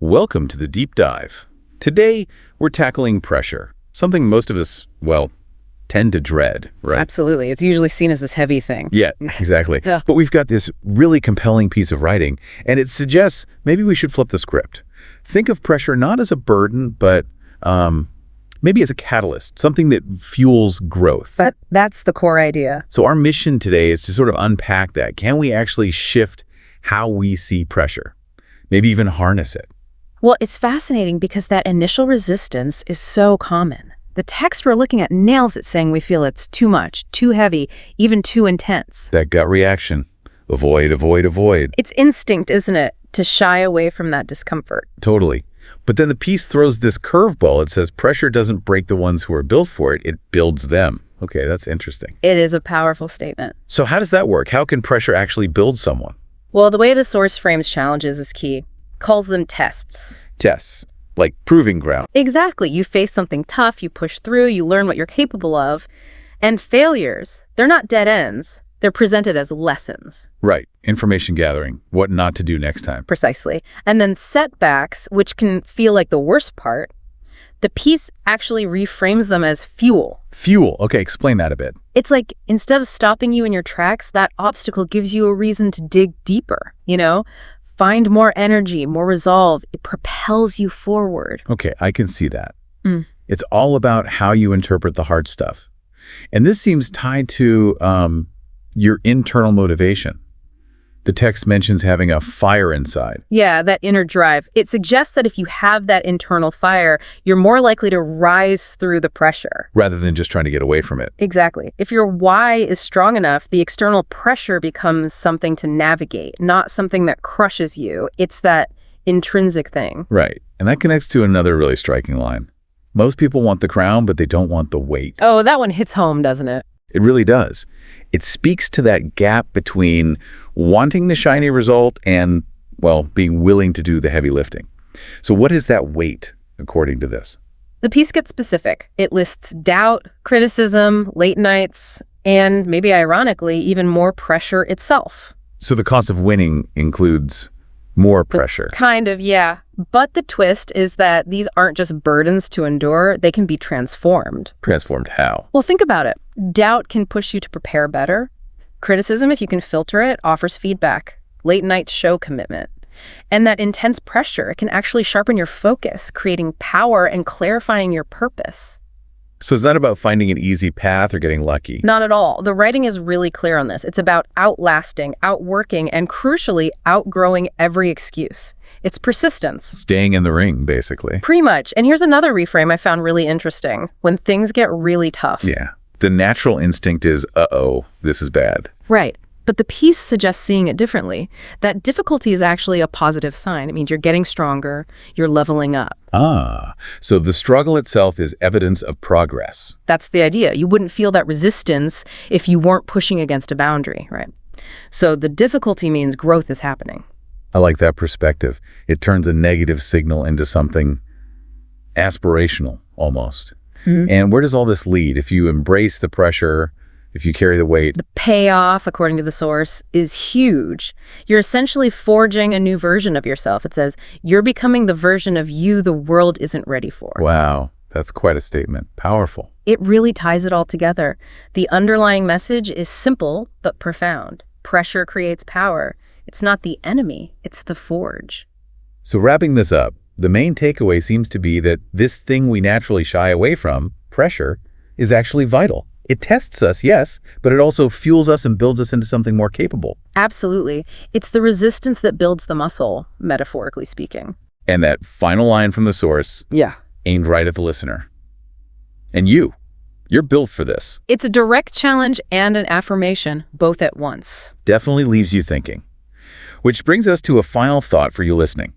Welcome to the Deep Dive. Today, we're tackling pressure, something most of us, well, tend to dread, right? Absolutely. It's usually seen as this heavy thing. Yeah, exactly. Yeah. But we've got this really compelling piece of writing, and it suggests maybe we should flip the script. Think of pressure not as a burden, but maybe as a catalyst, something that fuels growth. But that's the core idea. So our mission today is to sort of unpack that. Can we actually shift how we see pressure? Maybe even harness it? Well, it's fascinating because that initial resistance is so common. The text we're looking at nails it, saying we feel it's too much, too heavy, even too intense. That gut reaction. Avoid, avoid, avoid. It's instinct, isn't it, to shy away from that discomfort? Totally. But then the piece throws this curveball. It says pressure doesn't break the ones who are built for it. It builds them. Okay, that's interesting. It is a powerful statement. So how does that work? How can pressure actually build someone? Well, the way the source frames challenges is key. Calls them tests. Tests, like proving ground. Exactly. You face something tough, you push through, you learn what you're capable of. And failures, they're not dead ends. They're presented as lessons. Right. Information gathering. What not to do next time. Precisely. And then setbacks, which can feel like the worst part, the piece actually reframes them as fuel. Fuel. Okay, explain that a bit. It's like instead of stopping you in your tracks, that obstacle gives you a reason to dig deeper, Find more energy, more resolve. It propels you forward. Okay, I can see that. It's all about how you interpret the hard stuff. And this seems tied to your internal motivation. The text mentions having a fire inside. Yeah, that inner drive. It suggests that if you have that internal fire, you're more likely to rise through the pressure. Rather than just trying to get away from it. Exactly. If your why is strong enough, the external pressure becomes something to navigate, not something that crushes you. It's that intrinsic thing. Right. And that connects to another really striking line. Most people want the crown, but they don't want the weight. Oh, that one hits home, doesn't it? It really does. It speaks to that gap between wanting the shiny result and, well, being willing to do the heavy lifting. So what is that weight, according to this? The piece gets specific. It lists doubt, criticism, late nights, and maybe ironically, even more pressure itself. So the cost of winning includes more pressure. Kind of, yeah. But the twist is that these aren't just burdens to endure, they can be transformed. Transformed how? Well, think about it. Doubt can push you to prepare better. Criticism, if you can filter it, offers feedback. Late nights show commitment. And that intense pressure, it can actually sharpen your focus, creating power and clarifying your purpose. So it's not about finding an easy path or getting lucky. Not at all. The writing is really clear on this. It's about outlasting, outworking, and crucially, outgrowing every excuse. It's persistence. Staying in the ring, basically. Pretty much. And here's another reframe I found really interesting. When things get really tough. Yeah. The natural instinct is, uh-oh, this is bad. Right. But the piece suggests seeing it differently. That difficulty is actually a positive sign. It means you're getting stronger, you're leveling up. Ah, so the struggle itself is evidence of progress. That's the idea. You wouldn't feel that resistance if you weren't pushing against a boundary, right? So the difficulty means growth is happening. I like that perspective. It turns a negative signal into something aspirational, almost. And where does all this lead? If you embrace the pressure, if you carry the weight? The payoff, according to the source, is huge. You're essentially forging a new version of yourself. It says, you're becoming the version of you the world isn't ready for. Wow, that's quite a statement. Powerful. It really ties it all together. The underlying message is simple but profound. Pressure creates power. It's not the enemy, it's the forge. So wrapping this up, the main takeaway seems to be that this thing we naturally shy away from, pressure, is actually vital. It tests us, yes, but it also fuels us and builds us into something more capable. Absolutely. It's the resistance that builds the muscle, metaphorically speaking. And that final line from the source, aimed right at the listener. And you're built for this. It's a direct challenge and an affirmation, both at once. Definitely leaves you thinking. Which brings us to a final thought for you listening.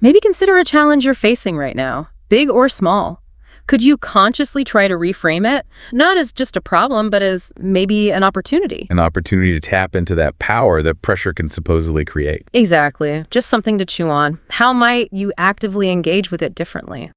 Maybe consider a challenge you're facing right now, big or small. Could you consciously try to reframe it? Not as just a problem, but as maybe an opportunity. An opportunity to tap into that power that pressure can supposedly create. Exactly. Just something to chew on. How might you actively engage with it differently?